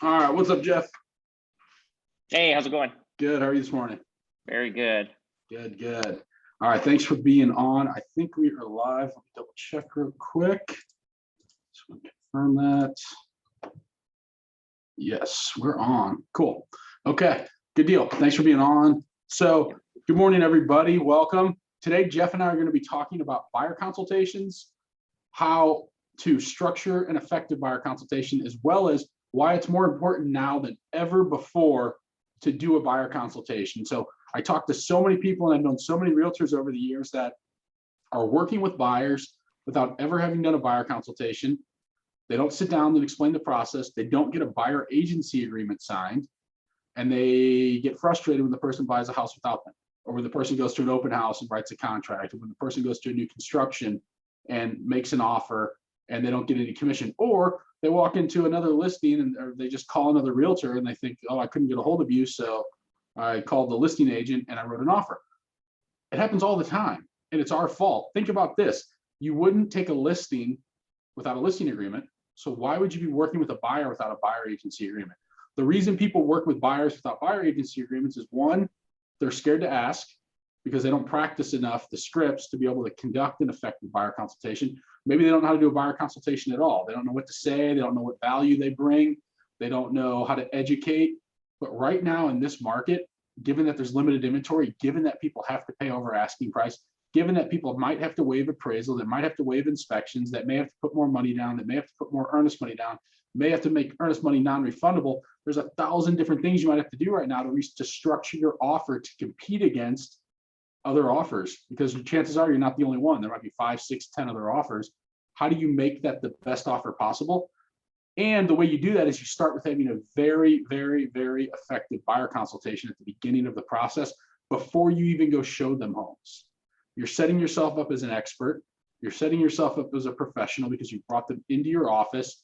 All right, what's up, Jeff? Hey, how's it going? Good. How are you this morning? Very good. Good. All right, thanks for being on. I think we are live. Let me double check real quick. Just want to confirm that. Yes, we're on. Cool. Okay, good deal. Thanks for being on. So, good morning, everybody. Welcome. Today, Jeff and I are going to be talking about buyer consultations, how to structure an effective buyer consultation, as well as why it's more important now than ever before to do a buyer consultation. So I talked to so many people and I've known so many realtors over the years that are working with buyers without ever having done a buyer consultation. They don't sit down and explain the process. They don't get a buyer agency agreement signed, and they get frustrated when the person buys a house without them, or when the person goes to an open house and writes a contract, or when the person goes to a new construction and makes an offer and they don't get any commission, or they walk into another listing and or they just call another realtor and they think, oh, I couldn't get a hold of you, so I called the listing agent and I wrote an offer. It happens all the time, and it's our fault. Think about this. You wouldn't take a listing without a listing agreement, so why would you be working with a buyer without a buyer agency agreement? The reason people work with buyers without buyer agency agreements is, one, they're scared to ask because they don't practice enough the scripts to be able to conduct an effective buyer consultation. Maybe they don't know how to do a buyer consultation at all. They don't know what to say. They don't know what value they bring. They don't know how to educate. But right now in this market, given that there's limited inventory, given that people have to pay over asking price, given that people might have to waive appraisal, that might have to waive inspections, that may have to put more money down, that may have to put more earnest money down, may have to make earnest money non-refundable. There's 1,000 different things you might have to do right now to structure your offer to compete against other offers, because chances are you're not the only one. There might be 5, 6, 10 other offers. How do you make that the best offer possible? And the way you do that is you start with having a very, very, very effective buyer consultation at the beginning of the process before you even go show them homes. You're setting yourself up as an expert. You're setting yourself up as a professional because you brought them into your office.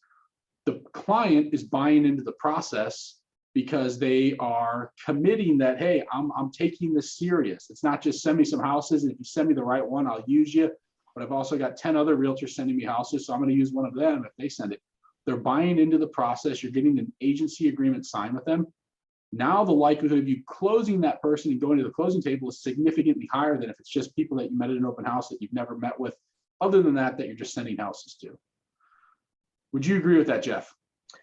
The client is buying into the process because they are committing that, hey, I'm taking this serious. It's not just send me some houses, and if you send me the right one, I'll use you. But I've also got 10 other realtors sending me houses, so I'm going to use one of them if they send it. They're buying into the process. You're getting an agency agreement signed with them. Now the likelihood of you closing that person and going to the closing table is significantly higher than if it's just people that you met at an open house that you've never met with, other than that you're just sending houses to. Would you agree with that, Jeff?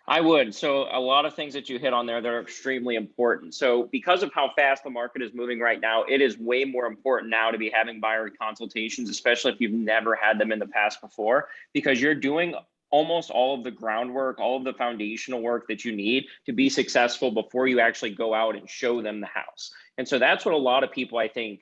I would. So a lot of things that you hit on there that are extremely important. So because of how fast the market is moving right now, it is way more important now to be having buyer consultations, especially if you've never had them in the past before, because you're doing almost all of the groundwork, all of the foundational work that you need to be successful before you actually go out and show them the house. And so that's what a lot of people, I think,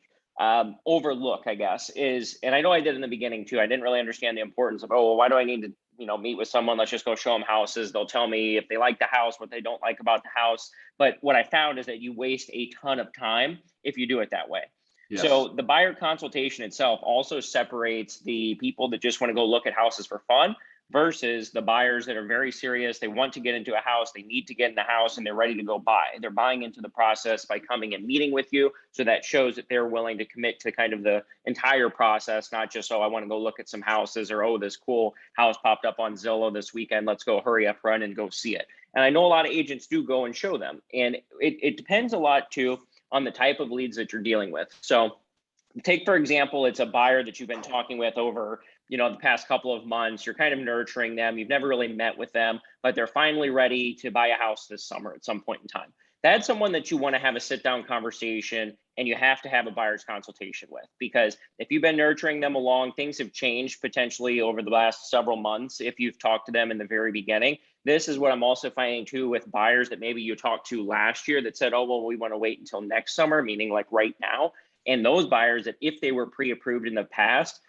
overlook, I guess, is, and I know I did in the beginning too, I didn't really understand the importance of, oh, well, why do I need to meet with someone? Let's just go show them houses. They'll tell me if they like the house, what they don't like about the house. But what I found is that you waste a ton of time if you do it that way. Yes. So the buyer consultation itself also separates the people that just want to go look at houses for fun versus the buyers that are very serious. They want to get into a house, they need to get in the house, and they're ready to go buy. They're buying into the process by coming and meeting with you. So that shows that they're willing to commit to kind of the entire process, not just, oh, I want to go look at some houses, or, oh, this cool house popped up on Zillow this weekend, let's go hurry up, run and go see it. And I know a lot of agents do go and show them. And it depends a lot too on the type of leads that you're dealing with. So take, for example, it's a buyer that you've been talking with over the past couple of months. You're kind of nurturing them. You've never really met with them, but they're finally ready to buy a house this summer at some point in time. That's someone that you want to have a sit-down conversation, and you have to have a buyer's consultation with, because if you've been nurturing them along, things have changed potentially over the last several months. If you've talked to them in the very beginning, this is what I'm also finding too with buyers that maybe you talked to last year that said, oh, well, we want to wait until next summer, meaning like right now. And those buyers that if they were pre-approved in the past,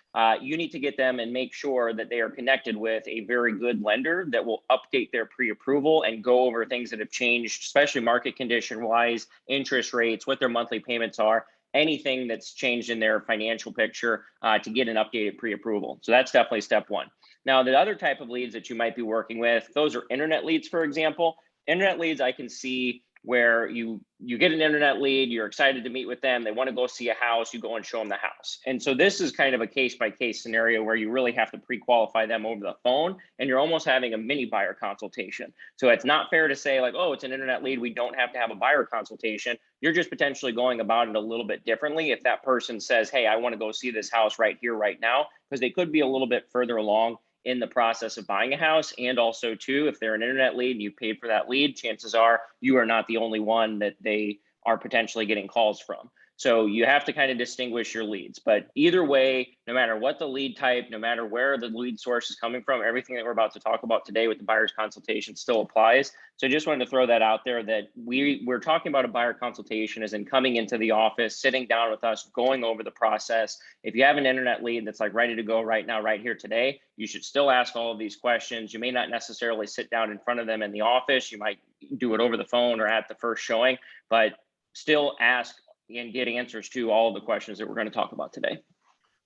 you need to get them and make sure that they are connected with a very good lender that will update their pre-approval and go over things that have changed, especially market condition wise, interest rates, what their monthly payments are, anything that's changed in their financial picture to get an updated pre-approval. So that's definitely step one. Now, the other type of leads that you might be working with, those are internet leads, for example. Internet leads I can see where you get an internet lead, you're excited to meet with them, they want to go see a house, you go and show them the house. And so this is kind of a case-by-case scenario where you really have to pre-qualify them over the phone, and you're almost having a mini buyer consultation. So it's not fair to say like, oh, it's an internet lead, we don't have to have a buyer consultation. You're just potentially going about it a little bit differently if that person says, hey, I want to go see this house right here, right now, because they could be a little bit further along in the process of buying a house. And also too, if they're an internet lead and you paid for that lead, chances are you are not the only one that they are potentially getting calls from. So you have to kind of distinguish your leads. But either way, no matter what the lead type, no matter where the lead source is coming from, everything that we're about to talk about today with the buyer's consultation still applies. So just wanted to throw that out there, that we're talking about a buyer consultation as in coming into the office, sitting down with us, going over the process. If you have an internet lead that's like ready to go right now, right here today, you should still ask all of these questions. You may not necessarily sit down in front of them in the office. You might do it over the phone or at the first showing, but still ask and get answers to all of the questions that we're going to talk about today.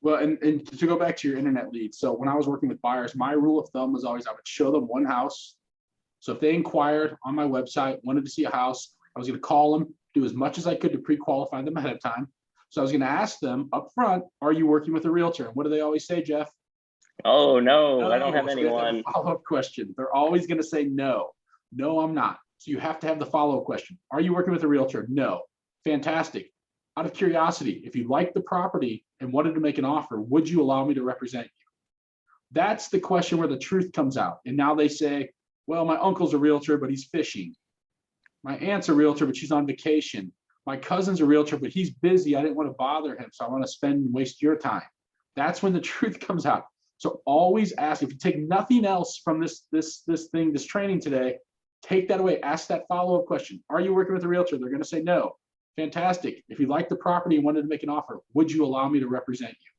Well, and to go back to your internet lead. So when I was working with buyers, my rule of thumb was always I would show them one house. So if they inquired on my website, wanted to see a house, I was going to call them, do as much as I could to pre-qualify them ahead of time. So I was going to ask them up front, are you working with a realtor? And what do they always say, Jeff? Oh, no, I don't have So they anyone. a follow-up question. They're always going to say no. No, I'm not. So you have to have the follow-up question. Are you working with a realtor? No. Fantastic. Out of curiosity, if you liked the property and wanted to make an offer, would you allow me to represent you? That's the question where the truth comes out. And now they say, well, my uncle's a realtor, but he's fishing. My aunt's a realtor, but she's on vacation. My cousin's a realtor, but he's busy. I didn't want to bother him, so I want to spend and waste your time. That's when the truth comes out. So always ask. If you take nothing else from this training today, take that away. Ask that follow-up question. Are you working with a realtor? They're going to say no. Fantastic. If you like the property and wanted to make an offer, would you allow me to represent you?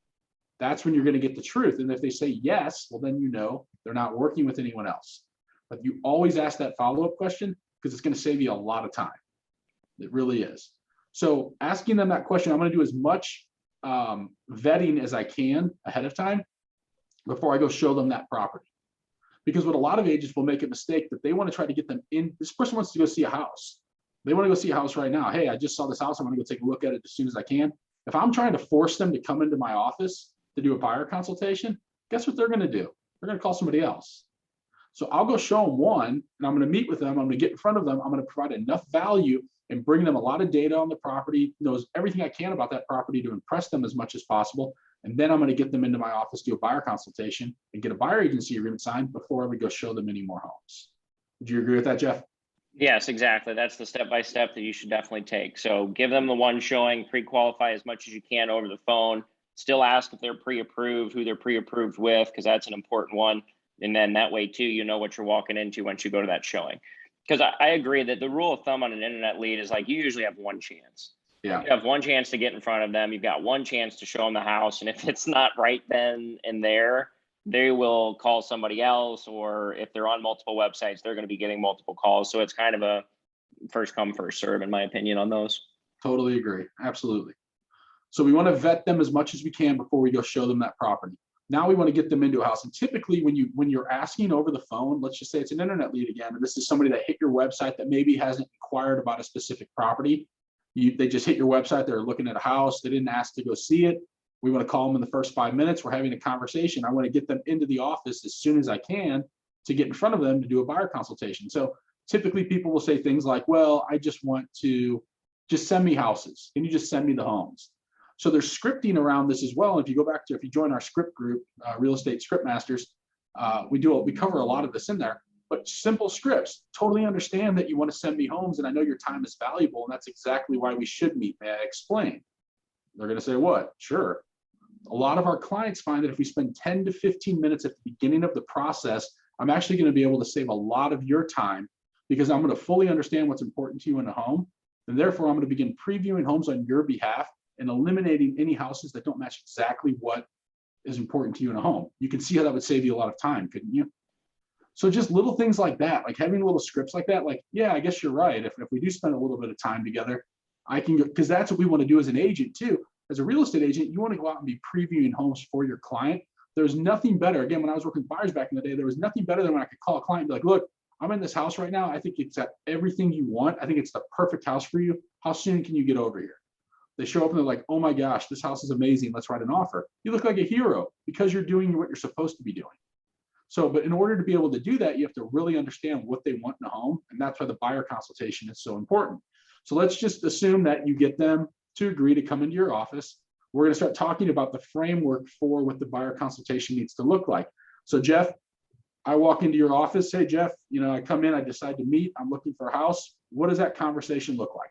That's when you're going to get the truth. And if they say yes, well, then you know they're not working with anyone else. But you always ask that follow-up question because it's going to save you a lot of time. It really is. So asking them that question, I'm going to do as much vetting as I can ahead of time before I go show them that property. Because what a lot of agents will make a mistake that they want to try to get them in. This person wants to go see a house. They want to go see a house right now. Hey, I just saw this house. I'm going to go take a look at it as soon as I can. If I'm trying to force them to come into my office to do a buyer consultation, guess what they're going to do? They're going to call somebody else. So I'll go show them one, and I'm going to meet with them. I'm going to get in front of them. I'm going to provide enough value and bring them a lot of data on the property, knows everything I can about that property to impress them as much as possible. And then I'm going to get them into my office, do a buyer consultation, and get a buyer agency agreement signed before I would go show them any more homes. Would you agree with that, Jeff? Yes, exactly. That's the step-by-step that you should definitely take. So give them the one showing, pre-qualify as much as you can over the phone, still ask if they're pre-approved, who they're pre-approved with, because that's an important one. And then that way too, you know what you're walking into once you go to that showing. Because I agree that the rule of thumb on an internet lead is like, you usually have one chance. Yeah. You have one chance to get in front of them. You've got one chance to show them the house. And if it's not right then and there, they will call somebody else, or if they're on multiple websites, they're going to be getting multiple calls. So it's kind of a first come, first serve, in my opinion, on those. Totally agree. Absolutely. So we want to vet them as much as we can before we go show them that property. Now we want to get them into a house. And typically when you're asking over the phone, let's just say it's an internet lead again, and this is somebody that hit your website that maybe hasn't inquired about a specific property. They just hit your website. They're looking at a house. They didn't ask to go see it. We want to call them in the first 5 minutes. We're having a conversation. I want to get them into the office as soon as I can to get in front of them to do a buyer consultation. So typically people will say things like, well, I just want to just send me houses. Can you just send me the homes? So there's scripting around this as well. And if you join our script group, Real Estate Script Masters, we cover a lot of this in there, but simple scripts. Totally understand that you want to send me homes and I know your time is valuable and that's exactly why we should meet. May I explain? They're going to say, what? Sure. A lot of our clients find that if we spend 10 to 15 minutes at the beginning of the process, I'm actually going to be able to save a lot of your time because I'm going to fully understand what's important to you in a home. And therefore, I'm going to begin previewing homes on your behalf and eliminating any houses that don't match exactly what is important to you in a home. You can see how that would save you a lot of time, couldn't you? So just little things like that, like having little scripts like that, like, yeah, I guess you're right. If we do spend a little bit of time together, I can go, because that's what we want to do as an agent too. As a real estate agent, you want to go out and be previewing homes for your client. There's nothing better. Again, when I was working with buyers back in the day, there was nothing better than when I could call a client and be like, look, I'm in this house right now. I think it's got everything you want. I think it's the perfect house for you. How soon can you get over here? They show up and they're like, oh my gosh, this house is amazing. Let's write an offer. You look like a hero because you're doing what you're supposed to be doing. So, but in order to be able to do that, you have to really understand what they want in a home. And that's why the buyer consultation is so important. So let's just assume that you get them to agree to come into your office. We're going to start talking about the framework for what the buyer consultation needs to look like. So Jeff, I walk into your office. Hey, Jeff, I come in, I decide to meet. I'm looking for a house. What does that conversation look like?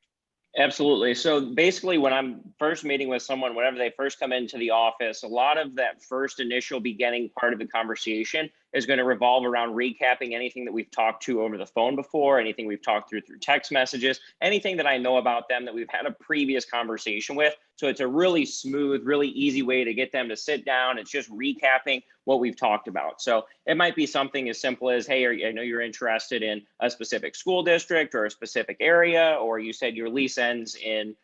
Absolutely. So basically, when I'm first meeting with someone, whenever they first come into the office, a lot of that first initial beginning part of the conversation is going to revolve around recapping anything that we've talked to over the phone before, anything we've talked through text messages, anything that I know about them that we've had a previous conversation with. So it's a really smooth, really easy way to get them to sit down. It's just recapping what we've talked about. So it might be something as simple as, hey, I know you're interested in a specific school district or a specific area, or you said your lease ends in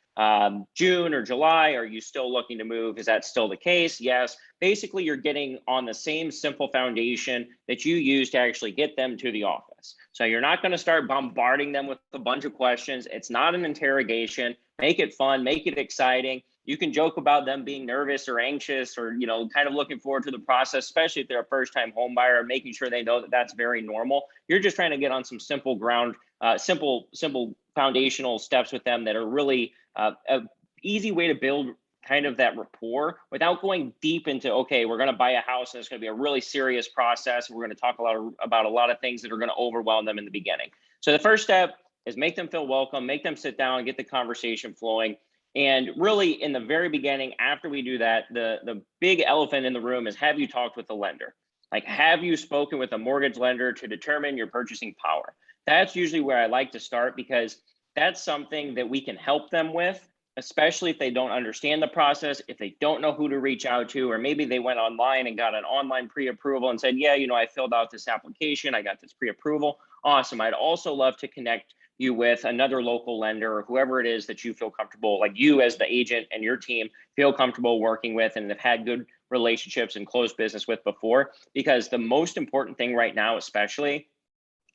June or July. Are you still looking to move? Is that still the case? Yes. Basically, you're getting on the same simple foundation that you use to actually get them to the office. So you're not going to start bombarding them with a bunch of questions. It's not an interrogation. Make it fun, make it exciting. You can joke about them being nervous or anxious or, kind of looking forward to the process, especially if they're a first-time home buyer, making sure they know that that's very normal. You're just trying to get on some simple ground, simple foundational steps with them that are really a easy way to build kind of that rapport without going deep into, okay, we're going to buy a house and it's going to be a really serious process. We're going to talk about a lot of things that are going to overwhelm them in the beginning. So the first step is make them feel welcome, make them sit down, get the conversation flowing. And really in the very beginning, after we do that, the big elephant in the room is, have you talked with the lender? Like, have you spoken with a mortgage lender to determine your purchasing power? That's usually where I like to start, because that's something that we can help them with, especially if they don't understand the process, if they don't know who to reach out to, or maybe they went online and got an online pre-approval and said, yeah, I filled out this application, I got this pre-approval. Awesome. I'd also love to connect you with another local lender or whoever it is that you feel comfortable, like you as the agent and your team feel comfortable working with and have had good relationships and closed business with before. Because the most important thing right now, especially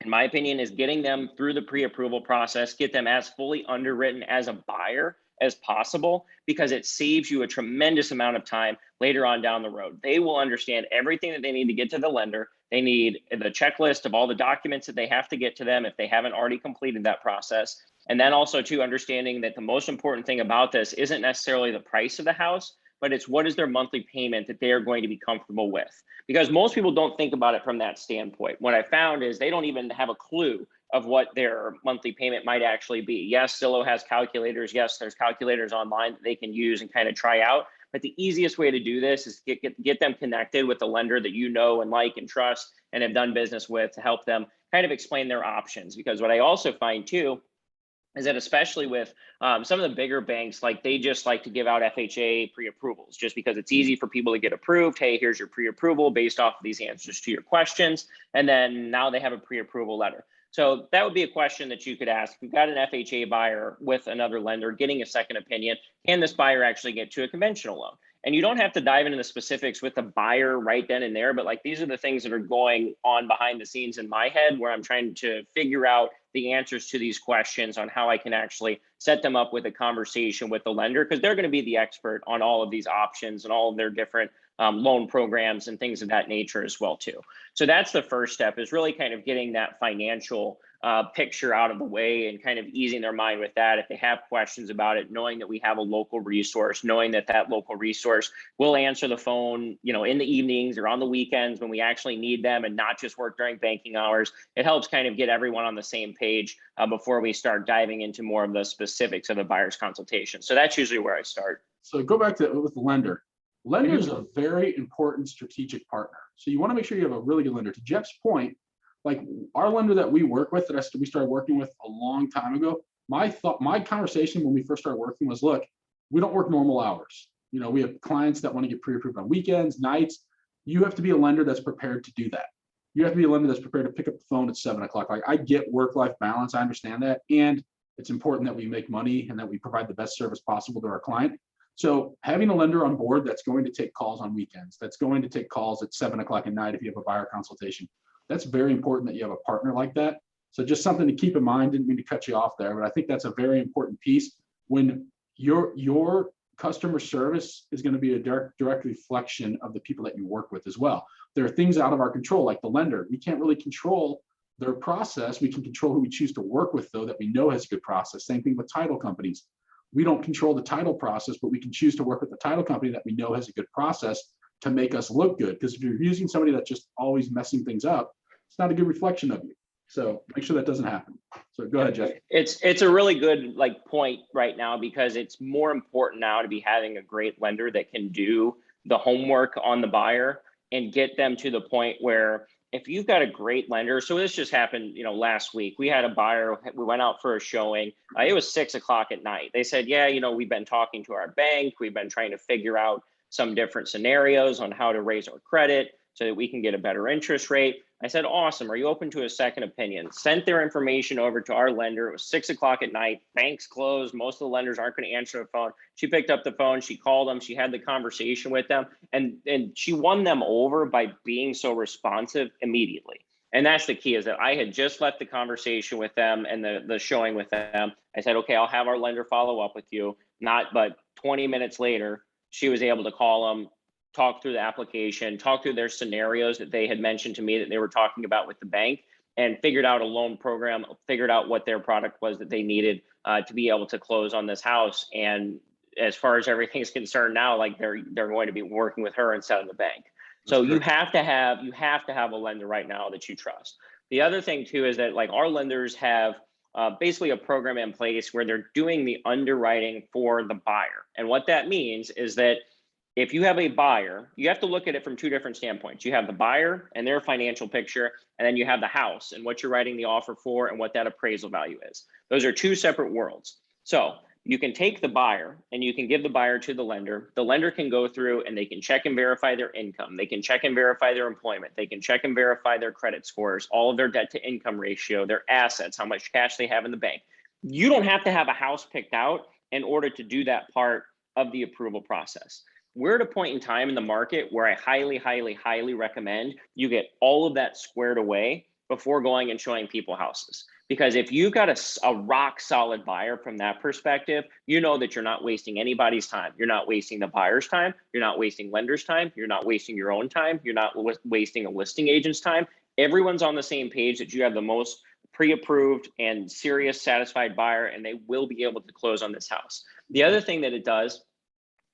in my opinion, is getting them through the pre-approval process, get them as fully underwritten as a buyer as possible, because it saves you a tremendous amount of time later on down the road. They will understand everything that they need to get to the lender. They need the checklist of all the documents that they have to get to them if they haven't already completed that process. And then also too, understanding that the most important thing about this isn't necessarily the price of the house, but it's what is their monthly payment that they are going to be comfortable with. Because most people don't think about it from that standpoint. What I found is they don't even have a clue of what their monthly payment might actually be. Yes, Zillow has calculators. Yes, there's calculators online that they can use and kind of try out. But the easiest way to do this is get them connected with a lender that you know and like and trust and have done business with, to help them kind of explain their options. Because what I also find too is that, especially with some of the bigger banks, like they just like to give out FHA pre-approvals just because it's easy for people to get approved. Hey, here's your pre-approval based off of these answers to your questions. And then now they have a pre-approval letter. So that would be a question that you could ask. We've got an FHA buyer with another lender getting a second opinion. Can this buyer actually get to a conventional loan? And you don't have to dive into the specifics with the buyer right then and there, but like these are the things that are going on behind the scenes in my head, where I'm trying to figure out the answers to these questions on how I can actually set them up with a conversation with the lender, because they're going to be the expert on all of these options and all of their different loan programs and things of that nature as well too. So that's the first step, is really kind of getting that financial picture out of the way and kind of easing their mind with that. If they have questions about it, knowing that we have a local resource, knowing that that local resource will answer the phone, in the evenings or on the weekends when we actually need them, and not just work during banking hours. It helps kind of get everyone on the same page before we start diving into more of the specifics of the buyer's consultation. So that's usually where I start. So go back to with the lender. Lender is a very important strategic partner. So you want to make sure you have a really good lender. To Jeff's point, like our lender that we work with, that we started working with a long time ago, my conversation when we first started working was, look, we don't work normal hours. We have clients that want to get pre-approved on weekends, nights. You have to be a lender that's prepared to do that. You have to be a lender that's prepared to pick up the phone at 7 o'clock. Like, I get work-life balance. I understand that. And it's important that we make money and that we provide the best service possible to our client. So having a lender on board that's going to take calls on weekends, that's going to take calls at 7 o'clock at night if you have a buyer consultation, That's very important that you have a partner like that. So just something to keep in mind. Didn't mean to cut you off there, but I think that's a very important piece. When your customer service is going to be a direct reflection of the people that you work with as well. There are things out of our control, like the lender. We can't really control their process. We can control who we choose to work with, though, that we know has a good process. Same thing with title companies. We don't control the title process, but we can choose to work with the title company that we know has a good process to make us look good. Because if you're using somebody that's just always messing things up, it's not a good reflection of you. So make sure that doesn't happen. So go ahead, Jeff. It's a really good point right now, because it's more important now to be having a great lender that can do the homework on the buyer and get them to the point where if you've got a great lender. So this just happened, last week. We had a buyer, we went out for a showing. It was 6 o'clock at night. They said, yeah, we've been talking to our bank. We've been trying to figure out some different scenarios on how to raise our credit so that we can get a better interest rate. I said, awesome. Are you open to a second opinion? Sent their information over to our lender. It was 6 o'clock at night. Banks closed. Most of the lenders aren't going to answer the phone. She picked up the phone. She called them. She had the conversation with them. And she won them over by being so responsive immediately. And that's the key, is that I had just left the conversation with them and the showing with them. I said, okay, I'll have our lender follow up with you. But 20 minutes later, she was able to call them, talk through the application, talk through their scenarios that they had mentioned to me that they were talking about with the bank, and figured out a loan program, figured out what their product was that they needed to be able to close on this house. And as far as everything's concerned now, like they're going to be working with her instead of the bank. So you have to have a lender right now that you trust. The other thing too is that like our lenders have basically a program in place where they're doing the underwriting for the buyer. And what that means is that if you have a buyer, you have to look at it from two different standpoints. You have the buyer and their financial picture, and then you have the house and what you're writing the offer for and what that appraisal value is. Those are two separate worlds. So you can take the buyer and you can give the buyer to the lender. The lender can go through and they can check and verify their income. They can check and verify their employment. They can check and verify their credit scores, all of their debt to income ratio, their assets, how much cash they have in the bank. You don't have to have a house picked out in order to do that part of the approval process. We're at a point in time in the market where I highly, highly, highly recommend you get all of that squared away before going and showing people houses. Because if you've got a rock solid buyer from that perspective, you know that you're not wasting anybody's time. You're not wasting the buyer's time. You're not wasting lender's time. You're not wasting your own time. You're not wasting a listing agent's time. Everyone's on the same page that you have the most pre-approved and serious satisfied buyer, and they will be able to close on this house. The other thing that it does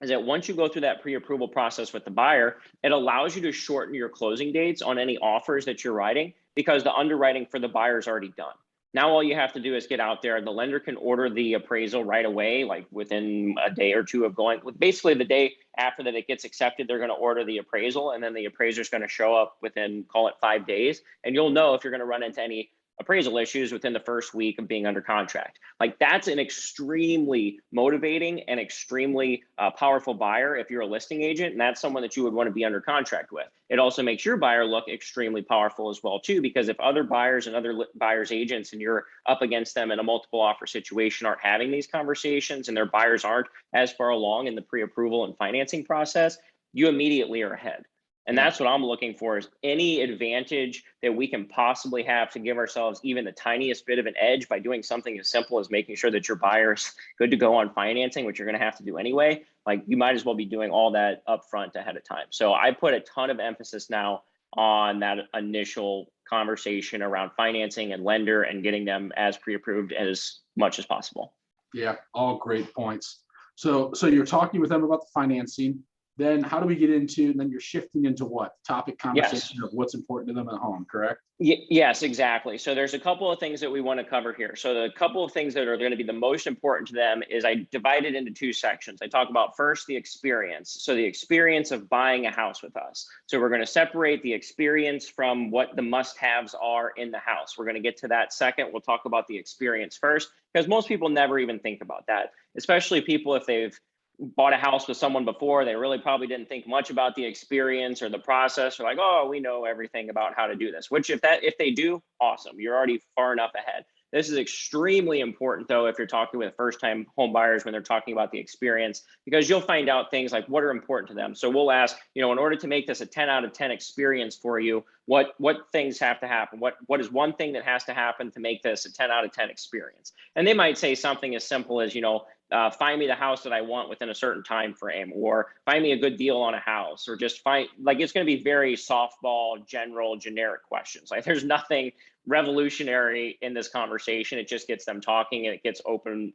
is that once you go through that pre-approval process with the buyer, it allows you to shorten your closing dates on any offers that you're writing, because the underwriting for the buyer is already done. Now, all you have to do is get out there. The lender can order the appraisal right away, like within a day or two of going. Basically, the day after that it gets accepted, they're going to order the appraisal, and then the appraiser is going to show up within, call it 5 days. And you'll know if you're going to run into any appraisal issues within the first week of being under contract. Like, that's an extremely motivating and extremely powerful buyer if you're a listing agent, and that's someone that you would want to be under contract with. It also makes your buyer look extremely powerful as well too, because if other buyers and other buyers agents and you're up against them in a multiple offer situation aren't having these conversations and their buyers aren't as far along in the pre-approval and financing process, you immediately are ahead. And that's what I'm looking for, is any advantage that we can possibly have to give ourselves even the tiniest bit of an edge by doing something as simple as making sure that your buyer's good to go on financing, which you're going to have to do anyway. Like, you might as well be doing all that upfront ahead of time. So I put a ton of emphasis now on that initial conversation around financing and lender and getting them as pre-approved as much as possible. Yeah, all great points. So you're talking with them about the financing. Then how do we get into, and then you're shifting into what? Topic conversation of what's important to them at home, correct? Yes, exactly. So there's a couple of things that we want to cover here. So the couple of things that are going to be the most important to them is I divide it into two sections. I talk about first the experience. So the experience of buying a house with us. So we're going to separate the experience from what the must-haves are in the house. We're going to get to that second. We'll talk about the experience first, because most people never even think about that, especially people if they've bought a house with someone before. They really probably didn't think much about the experience or the process. They're like, oh, we know everything about how to do this, which if they do, awesome. You're already far enough ahead. This is extremely important, though, if you're talking with first-time home buyers when they're talking about the experience, because you'll find out things like what are important to them. So we'll ask, in order to make this a 10 out of 10 experience for you, What things have to happen? What is one thing that has to happen to make this a 10 out of 10 experience? And they might say something as simple as, find me the house that I want within a certain time frame, or find me a good deal on a house, or just find, like, it's going to be very softball, general, generic questions. Like, there's nothing revolutionary in this conversation. It just gets them talking, and it gets open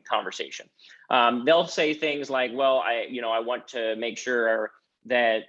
conversation. They'll say things like, well, I want to make sure that,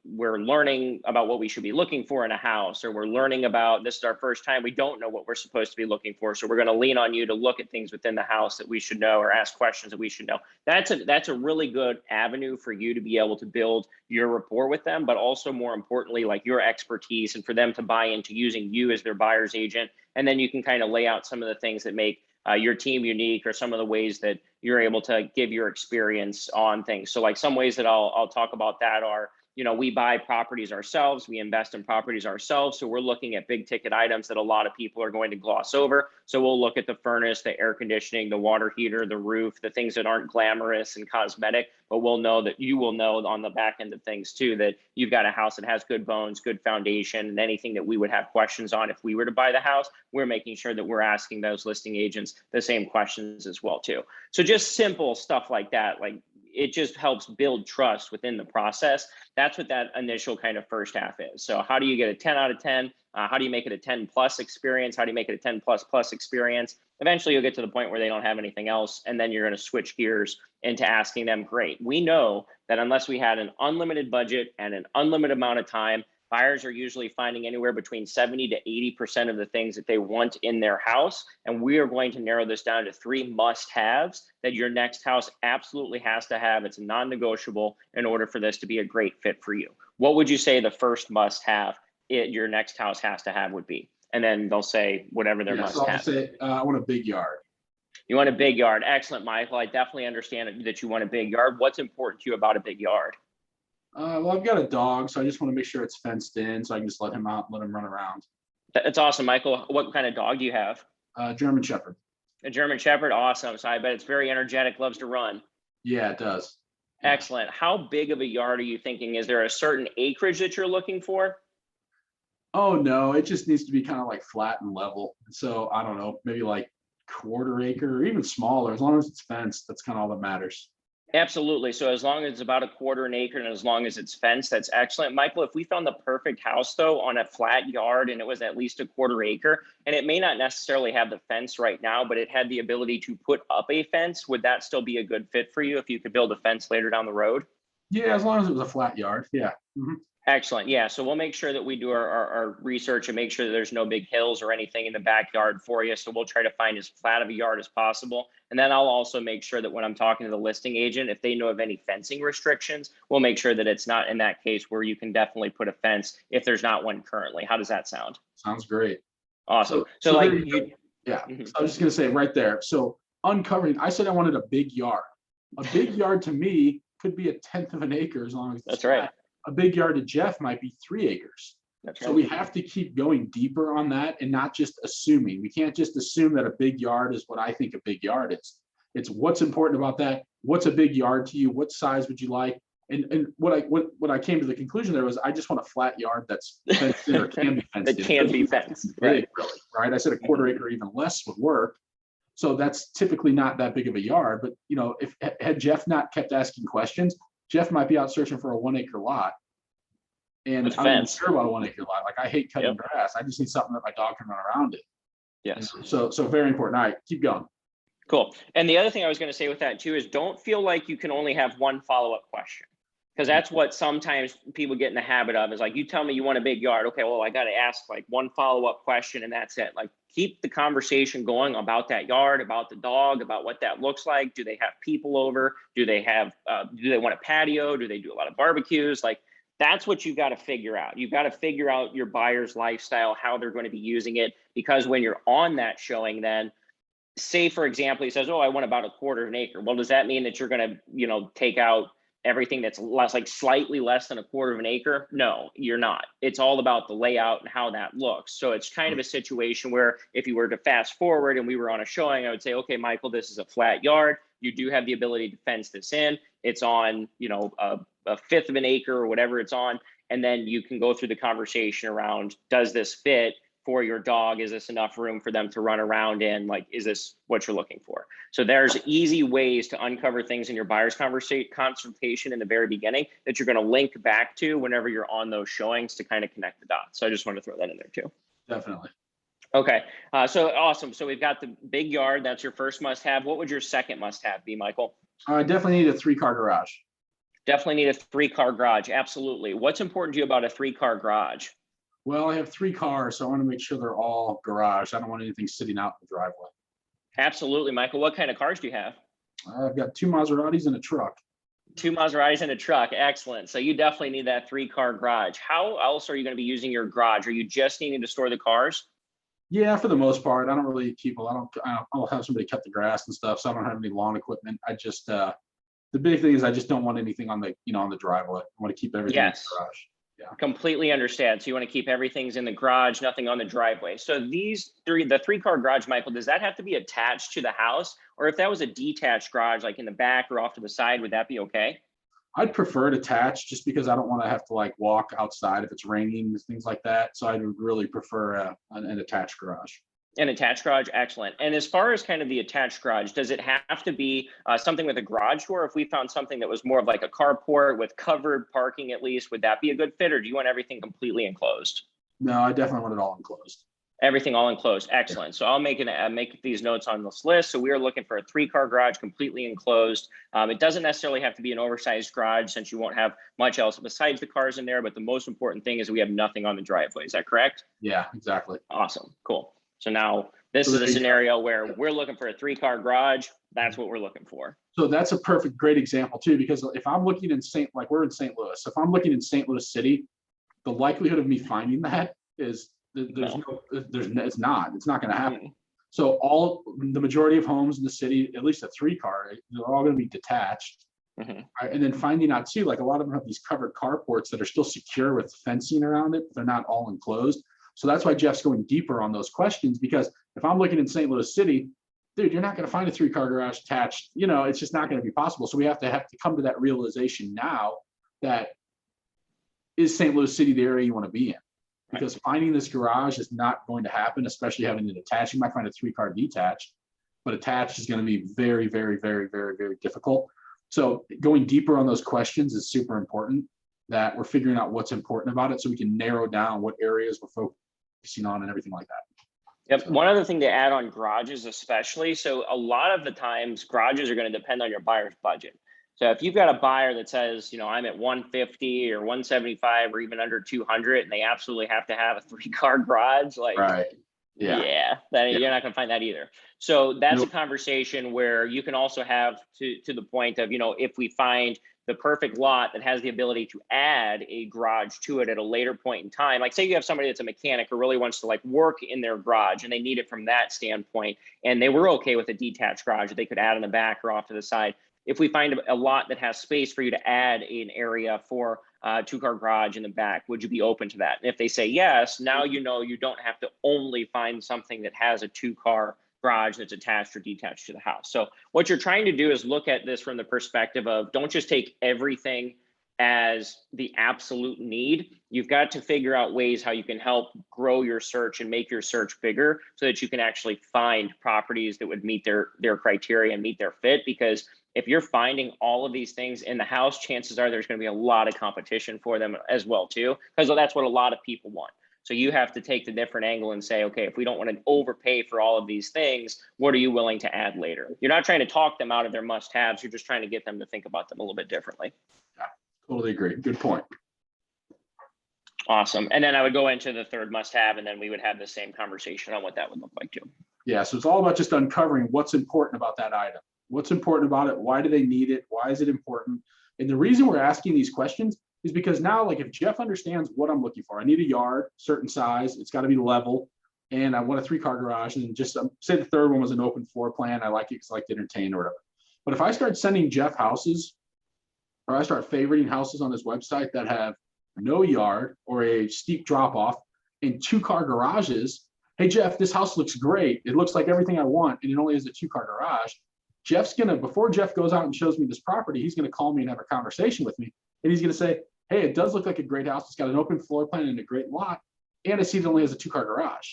we're learning about what we should be looking for in a house, or we're learning about, this is our first time, we don't know what we're supposed to be looking for. So we're going to lean on you to look at things within the house that we should know, or ask questions that we should know. That's a really good avenue for you to be able to build your rapport with them, but also more importantly, like, your expertise, and for them to buy into using you as their buyer's agent. And then you can kind of lay out some of the things that make your team unique, or some of the ways that you're able to give your experience on things. So, like, some ways that I'll talk about that are, we buy properties ourselves, we invest in properties ourselves. So we're looking at big ticket items that a lot of people are going to gloss over. So we'll look at the furnace, the air conditioning, the water heater, the roof, the things that aren't glamorous and cosmetic, but we'll know that you will know on the back end of things too, that you've got a house that has good bones, good foundation, and anything that we would have questions on if we were to buy the house, we're making sure that we're asking those listing agents the same questions as well too. So just simple stuff like that, like, it just helps build trust within the process. That's what that initial kind of first half is. So how do you get a 10 out of 10? How do you make it a 10 plus experience? How do you make it a 10 plus experience? Eventually you'll get to the point where they don't have anything else. And then you're going to switch gears into asking them, great, we know that unless we had an unlimited budget and an unlimited amount of time, buyers are usually finding anywhere between 70 to 80% of the things that they want in their house. And we are going to narrow this down to 3 must-haves that your next house absolutely has to have. It's non-negotiable in order for this to be a great fit for you. What would you say the first must-have your next house has to have would be? And then they'll say whatever their must-have. So I'll say, I want a big yard. You want a big yard. Excellent, Michael. I definitely understand that you want a big yard. What's important to you about a big yard? Well, I've got a dog, so I just want to make sure it's fenced in, so I can just let him out, let him run around. That's awesome, Michael. What kind of dog do you have? German Shepherd. A German Shepherd. Awesome. So I bet it's very energetic, loves to run. Yeah, it does. Excellent. How big of a yard are you thinking? Is there a certain acreage that you're looking for? Oh, no, it just needs to be kind of like flat and level. So I don't know, maybe like 1/4 acre or even smaller, as long as it's fenced. That's kind of all that matters. Absolutely. So as long as it's about 1/4 acre and as long as it's fenced, that's excellent. Michael, if we found the perfect house though on a flat yard and it was at least 1/4 acre, and it may not necessarily have the fence right now, but it had the ability to put up a fence, would that still be a good fit for you if you could build a fence later down the road? Yeah, as long as it was a flat yard. Yeah. Mhm. Excellent. Yeah. So we'll make sure that we do our research and make sure that there's no big hills or anything in the backyard for you. So we'll try to find as flat of a yard as possible. And then I'll also make sure that when I'm talking to the listing agent, if they know of any fencing restrictions, we'll make sure that it's not in that case where you can definitely put a fence if there's not one currently. How does that sound? Sounds great. Awesome. So like there you go. Yeah. Mhm. So I was just gonna say right there. So uncovering, I said I wanted a big yard. A big yard to me could be 1/10 of an acre as long as it's That's right. flat. A big yard to Jeff might be 3 acres. That's So right. we have to keep going deeper on that and not just assuming. We can't just assume that a big yard is what I think a big yard is. It's what's important about that. What's a big yard to you? What size would you like? And what I came to the conclusion there was I just want a flat yard that's fenced in or can be fenced It in. can be fenced. Big, Right. really, right? I said 1/4 acre, even less would work. So that's typically not that big of a yard. But if had Jeff not kept asking questions, Jeff might be out searching for a 1 acre lot. And With I'm not even fence. sure about a 1 acre lot. Like I hate cutting Yep. grass. I just need something that my dog can run around it. Yes. So very important. All right, keep going. Cool. And the other thing I was going to say with that too is don't feel like you can only have one follow-up question. Because that's what sometimes people get in the habit of is like, you tell me you want a big yard. Okay, well, I got to ask like one follow-up question and that's it. Like keep the conversation going about that yard, about the dog, about what that looks like. Do they have people over? Do they want a patio? Do they do a lot of barbecues? Like that's what you've got to figure out. You've got to figure out your buyer's lifestyle, how they're going to be using it. Because when you're on that showing, then say, for example, he says, oh, I want about 1/4 acre. Well, does that mean that you're going to, take out everything that's less, like slightly less than 1/4 acre? No, you're not. It's all about the layout and how that looks. So it's kind of a situation where if you were to fast forward and we were on a showing, I would say, okay, Michael, this is a flat yard. You do have the ability to fence this in. It's on, a 1/5 of an acre or whatever it's on. And then you can go through the conversation around, does this fit for your dog? Is this enough room for them to run around in? Like, is this what you're looking for? So there's easy ways to uncover things in your buyer's consultation in the very beginning that you're going to link back to whenever you're on those showings to kind of connect the dots. So I just wanted to throw that in there too. Definitely. Okay, so awesome. So we've got the big yard. That's your first must-have. What would your second must-have be, Michael? I definitely need a 3-car garage. Definitely need a 3-car garage. Absolutely. What's important to you about a 3-car garage? Well, I have 3 cars, so I want to make sure they're all garaged. I don't want anything sitting out in the driveway. Absolutely, Michael. What kind of cars do you have? I've got 2 Maseratis and a truck. 2 Maseratis and a truck. Excellent. So you definitely need that 3-car garage. How else are you going to be using your garage? Are you just needing to store the cars? Yeah, for the most part. I don't really keep I'll have somebody cut the grass and stuff, so I don't have any lawn equipment. I just the big thing is I just don't want anything on the on the driveway. I want to keep everything in the garage. Yeah. Completely understand. So you want to keep everything's in the garage, nothing on the driveway. So the 3-car garage, Michael, does that have to be attached to the house? Or if that was a detached garage, like in the back or off to the side, would that be okay? I'd prefer it attached just because I don't want to have to like walk outside if it's raining, things like that. So I would really prefer an attached garage. An attached garage, excellent. And as far as kind of the attached garage, does it have to be something with a garage door? If we found something that was more of like a carport with covered parking at least, would that be a good fit, or do you want everything completely enclosed? No, I definitely want it all enclosed. Everything all enclosed, excellent. So I'll make these notes on this list. So we are looking for a 3-car garage completely enclosed. It doesn't necessarily have to be an oversized garage since you won't have much else besides the cars in there, but the most important thing is we have nothing on the driveway. Is that correct? Yeah, exactly. Awesome, cool. So now this is a scenario where we're looking for a 3-car garage. That's what we're looking for. So that's a great example too, because if I'm looking in we're in St. Louis. If I'm looking in St. Louis City, the likelihood of me finding that is it's not going to happen. So the majority of homes in the city, at least a 3-car, they're all going to be detached. Right? And then finding out too, like a lot of them have these covered carports that are still secure with fencing around it. They're not all enclosed. So that's why Jeff's going deeper on those questions, because if I'm looking in St. Louis City, dude, you're not going to find a 3-car garage attached. It's just not going to be possible. So we have to come to that realization now that is St. Louis City the area you want to be in? Because finding this garage is not going to happen, especially having it attached. You might find a 3-car detached, but attached is going to be very, very, very, very, very difficult. So going deeper on those questions is super important, that we're figuring out what's important about it so we can narrow down what areas we're focusing on and everything like that. Yep. One other thing to add on garages, especially. So a lot of the times garages are going to depend on your buyer's budget. So if you've got a buyer that says, I'm at 150 or 175 or even under 200, and they absolutely have to have a 3-car garage, like, right. You're not going to find that either. So that's a conversation where you can also have to the point of, if we find the perfect lot that has the ability to add a garage to it at a later point in time, like say you have somebody that's a mechanic who really wants to like work in their garage and they need it from that standpoint, and they were okay with a detached garage that they could add in the back or off to the side. If we find a lot that has space for you to add an area for a 2-car garage in the back, would you be open to that? And if they say yes, now you don't have to only find something that has a 2-car garage that's attached or detached to the house. So what you're trying to do is look at this from the perspective of, don't just take everything as the absolute need. You've got to figure out ways how you can help grow your search and make your search bigger so that you can actually find properties that would meet their criteria and meet their fit. Because if you're finding all of these things in the house, chances are there's going to be a lot of competition for them as well too, because that's what a lot of people want. So you have to take the different angle and say, okay, if we don't want to overpay for all of these things, what are you willing to add later? You're not trying to talk them out of their must-haves. You're just trying to get them to think about them a little bit differently. Yeah, totally agree. Good point. Awesome. And then I would go into the third must-have, and then we would have the same conversation on what that would look like too. Yeah, so it's all about just uncovering what's important about that item. What's important about it? Why do they need it? Why is it important? And the reason we're asking these questions is because now, like, if Jeff understands what I'm looking for, I need a yard, certain size, it's got to be level, and I want a 3-car garage, and just say the third one was an open floor plan. I like it because I like to entertain or whatever. But if I start sending Jeff houses, or I start favoriting houses on his website that have no yard or a steep drop off and 2-car garages, hey, Jeff, this house looks great. It looks like everything I want, and it only has a 2-car garage. Before Jeff goes out and shows me this property, he's going to call me and have a conversation with me. And he's going to say, hey, it does look like a great house. It's got an open floor plan and a great lot. And I see it only has a 2-car garage.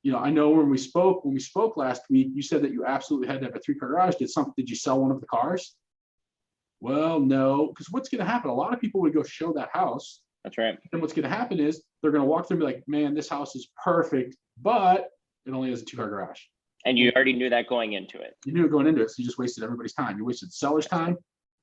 You know, I know when we spoke last week, you said that you absolutely had to have a 3-car garage. Did you sell one of the cars? Well, no, because what's going to happen? A lot of people would go show that house. That's right. And what's going to happen is they're going to walk through and be like, man, this house is perfect, but it only has a 2-car garage. And you already knew that going into it. You knew it going into it, so you just wasted everybody's time. You wasted the seller's time.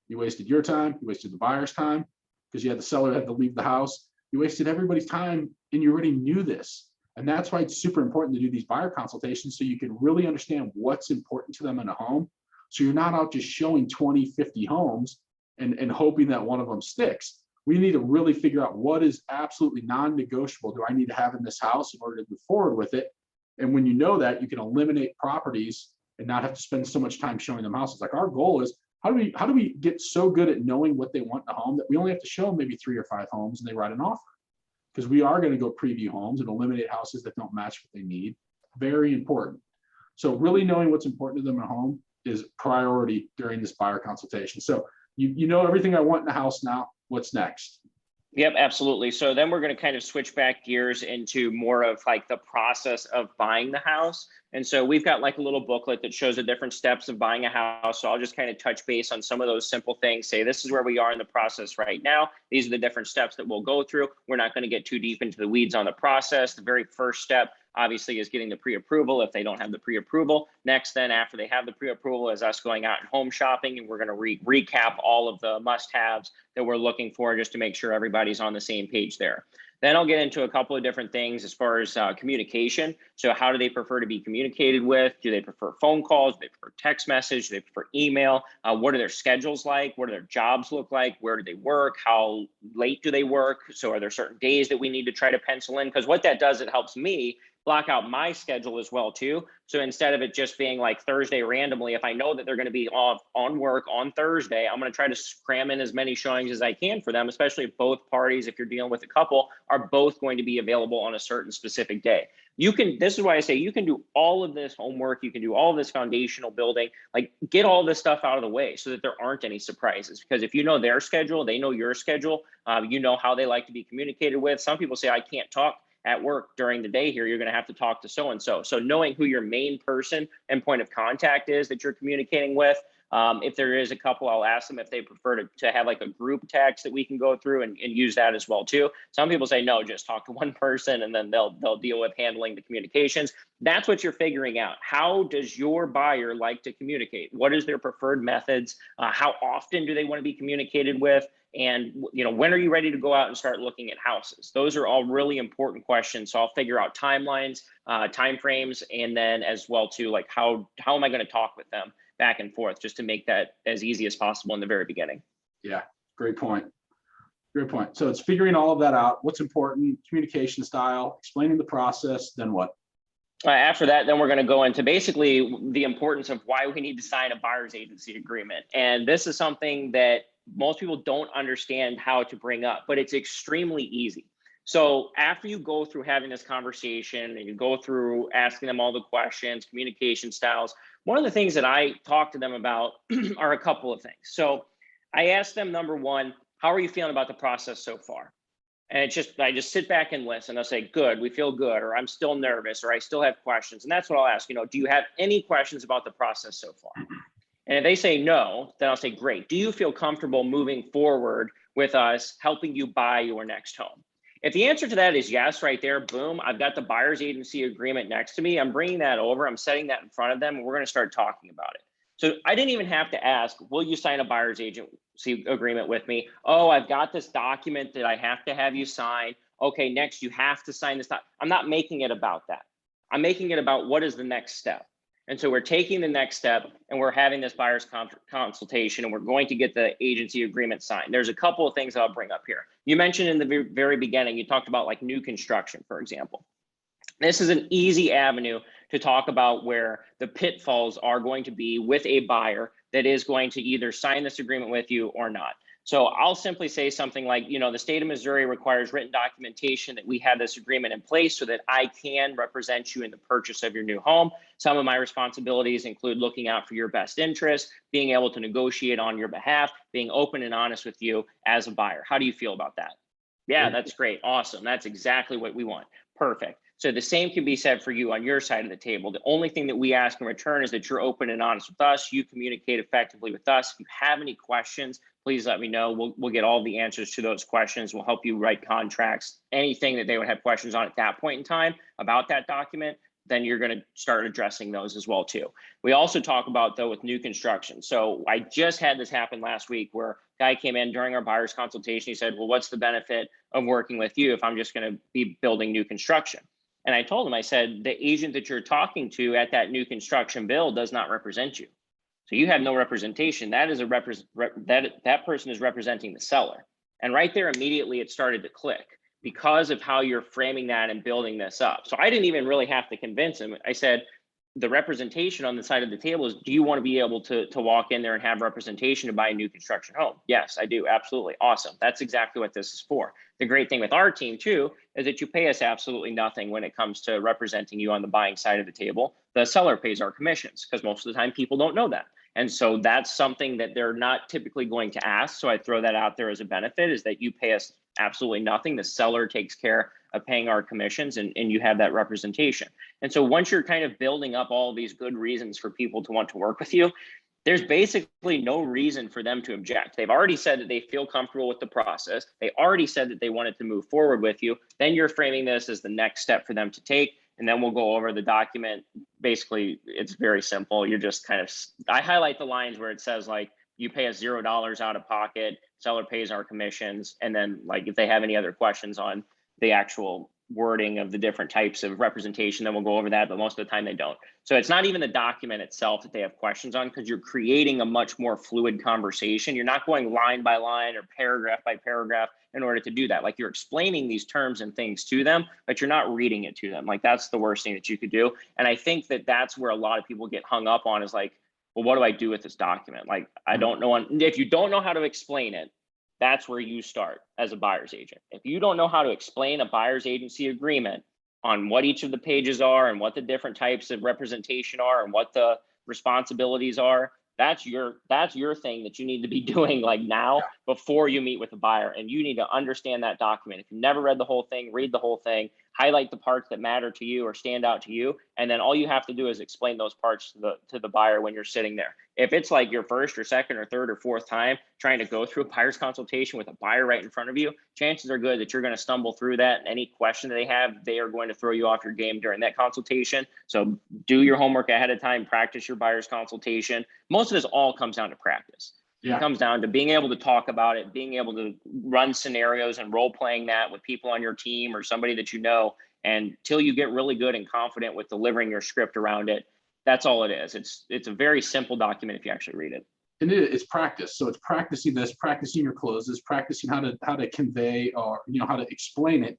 You wasted your time. You wasted the buyer's time because you had the seller had to leave the house. You wasted everybody's time, and you already knew this. And that's why it's super important to do these buyer consultations so you can really understand what's important to them in a home. So you're not out just showing 20, 50 homes and hoping that one of them sticks. We need to really figure out what is absolutely non-negotiable do I need to have in this house in order to move forward with it. And when you know that, you can eliminate properties and not have to spend so much time showing them houses. Like our goal is, how do we get so good at knowing what they want in a home that we only have to show them maybe 3 or 5 homes and they write an offer? Because we are going to go preview homes and eliminate houses that don't match what they need. Very important. So really knowing what's important to them at home is priority during this buyer consultation. So you know everything I want in the house now. What's next? Yep, absolutely. So then we're going to kind of switch back gears into more of like the process of buying the house. And so we've got like a little booklet that shows the different steps of buying a house. So I'll just kind of touch base on some of those simple things, say this is where we are in the process right now. These are the different steps that we'll go through. We're not going to get too deep into the weeds on the process. The very first step obviously is getting the pre-approval if they don't have the pre-approval. Next, then after they have the pre-approval is us going out and home shopping, and we're going to recap all of the must-haves that we're looking for just to make sure everybody's on the same page there. Then I'll get into a couple of different things as far as communication. So how do they prefer to be communicated with? Do they prefer phone calls? Do they prefer text message? Do they prefer email? What are their schedules like? What do their jobs look like? Where do they work? How late do they work? So are there certain days that we need to try to pencil in? Because what that does, it helps me block out my schedule as well too. So instead of it just being like Thursday randomly, if I know that they're going to be off on work on Thursday, I'm going to try to cram in as many showings as I can for them, especially if both parties, if you're dealing with a couple, are both going to be available on a certain specific day. This is why I say you can do all of this homework, you can do all of this foundational building, like get all this stuff out of the way so that there aren't any surprises. Because if you know their schedule, they know your schedule, you know how they like to be communicated with. Some people say, I can't talk at work during the day here, you're going to have to talk to so-and-so. So knowing who your main person and point of contact is that you're communicating with. If there is a couple, I'll ask them if they prefer to have like a group text that we can go through and use that as well too. Some people say, no, just talk to one person and then they'll deal with handling the communications. That's what you're figuring out. How does your buyer like to communicate? What is their preferred methods? How often do they want to be communicated with? And when are you ready to go out and start looking at houses? Those are all really important questions. So I'll figure out timelines, timeframes, and then as well too, like how am I going to talk with them back and forth just to make that as easy as possible in the very beginning. Yeah, great point. Great point. So it's figuring all of that out. What's important, communication style, explaining the process, then what? After that, then we're going to go into basically the importance of why we need to sign a buyer's agency agreement. And this is something that most people don't understand how to bring up, but it's extremely easy. So after you go through having this conversation and you go through asking them all the questions, communication styles, one of the things that I talk to them about are a couple of things. So I ask them, number one, how are you feeling about the process so far? And I just sit back and listen. I'll say, good, we feel good, or I'm still nervous, or I still have questions. And that's what I'll ask, do you have any questions about the process so far? And if they say no, then I'll say, great. Do you feel comfortable moving forward with us helping you buy your next home? If the answer to that is yes, right there, boom, I've got the buyer's agency agreement next to me. I'm bringing that over. I'm setting that in front of them, and we're going to start talking about it. So I didn't even have to ask, will you sign a buyer's agency agreement with me? Oh, I've got this document that I have to have you sign. Okay, next you have to sign this. I'm not making it about that. I'm making it about what is the next step. And so we're taking the next step and we're having this buyer's consultation, and we're going to get the agency agreement signed. There's a couple of things I'll bring up here. You mentioned in the very beginning, you talked about like new construction, for example. This is an easy avenue to talk about where the pitfalls are going to be with a buyer that is going to either sign this agreement with you or not. So I'll simply say something like, the state of Missouri requires written documentation that we have this agreement in place so that I can represent you in the purchase of your new home. Some of my responsibilities include looking out for your best interest, being able to negotiate on your behalf, being open and honest with you as a buyer. How do you feel about that? Yeah, that's great. Awesome. That's exactly what we want. Perfect. So the same can be said for you on your side of the table. The only thing that we ask in return is that you're open and honest with us. You communicate effectively with us. If you have any questions, please let me know. We'll get all the answers to those questions. We'll help you write contracts, anything that they would have questions on at that point in time about that document, then you're going to start addressing those as well too. We also talk about, though, with new construction. So I just had this happen last week where a guy came in during our buyer's consultation. He said, well, what's the benefit of working with you if I'm just going to be building new construction? And I told him, I said, the agent that you're talking to at that new construction build does not represent you. So you have no representation. That is that person is representing the seller. And right there, immediately it started to click because of how you're framing that and building this up. So I didn't even really have to convince him. I said, the representation on the side of the table is, do you want to be able to walk in there and have representation to buy a new construction home? Yes, I do. Absolutely. Awesome. That's exactly what this is for. The great thing with our team too, is that you pay us absolutely nothing when it comes to representing you on the buying side of the table. The seller pays our commissions because most of the time people don't know that. And so that's something that they're not typically going to ask. So I throw that out there as a benefit, is that you pay us absolutely nothing. The seller takes care of paying our commissions, and you have that representation. And so once you're kind of building up all these good reasons for people to want to work with you, there's basically no reason for them to object. They've already said that they feel comfortable with the process. They already said that they wanted to move forward with you. Then you're framing this as the next step for them to take. And then we'll go over the document. Basically, it's very simple. You're just kind of, I highlight the lines where it says like, you pay us $0 out of pocket, seller pays our commissions. And then like, if they have any other questions on the actual wording of the different types of representation, then we'll go over that, but most of the time they don't. So it's not even the document itself that they have questions on, because you're creating a much more fluid conversation. You're not going line by line or paragraph by paragraph in order to do that. Like, you're explaining these terms and things to them, but you're not reading it to them. Like, that's the worst thing that you could do. And I think that that's where a lot of people get hung up on, is like, well, what do I do with this document? Like, I don't know. If you don't know how to explain it, that's where you start as a buyer's agent. If you don't know how to explain a buyer's agency agreement on what each of the pages are and what the different types of representation are and what the responsibilities are, that's your thing that you need to be doing like now before you meet with a buyer. And you need to understand that document. If you've never read the whole thing, read the whole thing, highlight the parts that matter to you or stand out to you. And then all you have to do is explain those parts to the buyer when you're sitting there. If it's like your first or second or third or fourth time trying to go through a buyer's consultation with a buyer right in front of you, chances are good that you're going to stumble through that. And any question that they have, they are going to throw you off your game during that consultation. So do your homework ahead of time, practice your buyer's consultation. Most of this all comes down to practice. It comes down to being able to talk about it, being able to run scenarios and role playing that with people on your team or somebody that you know, and till you get really good and confident with delivering your script around it. That's all it is. It's a very simple document if you actually read it. And it's practice. So it's practicing this, practicing your closes, practicing how to convey, or how to explain it.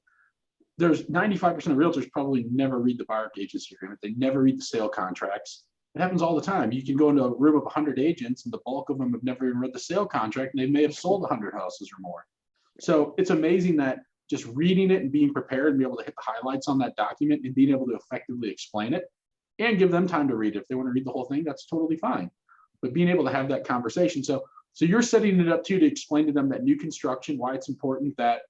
There's 95% of realtors probably never read the buyer agency agreement. They never read the sale contracts. It happens all the time. You can go into a room of 100 agents and the bulk of them have never even read the sale contract, and they may have sold 100 houses or more. So it's amazing that just reading it and being prepared and be able to hit the highlights on that document and being able to effectively explain it and give them time to read it. If they want to read the whole thing, that's totally fine. But being able to have that conversation. So you're setting it up too to explain to them that new construction, why it's important that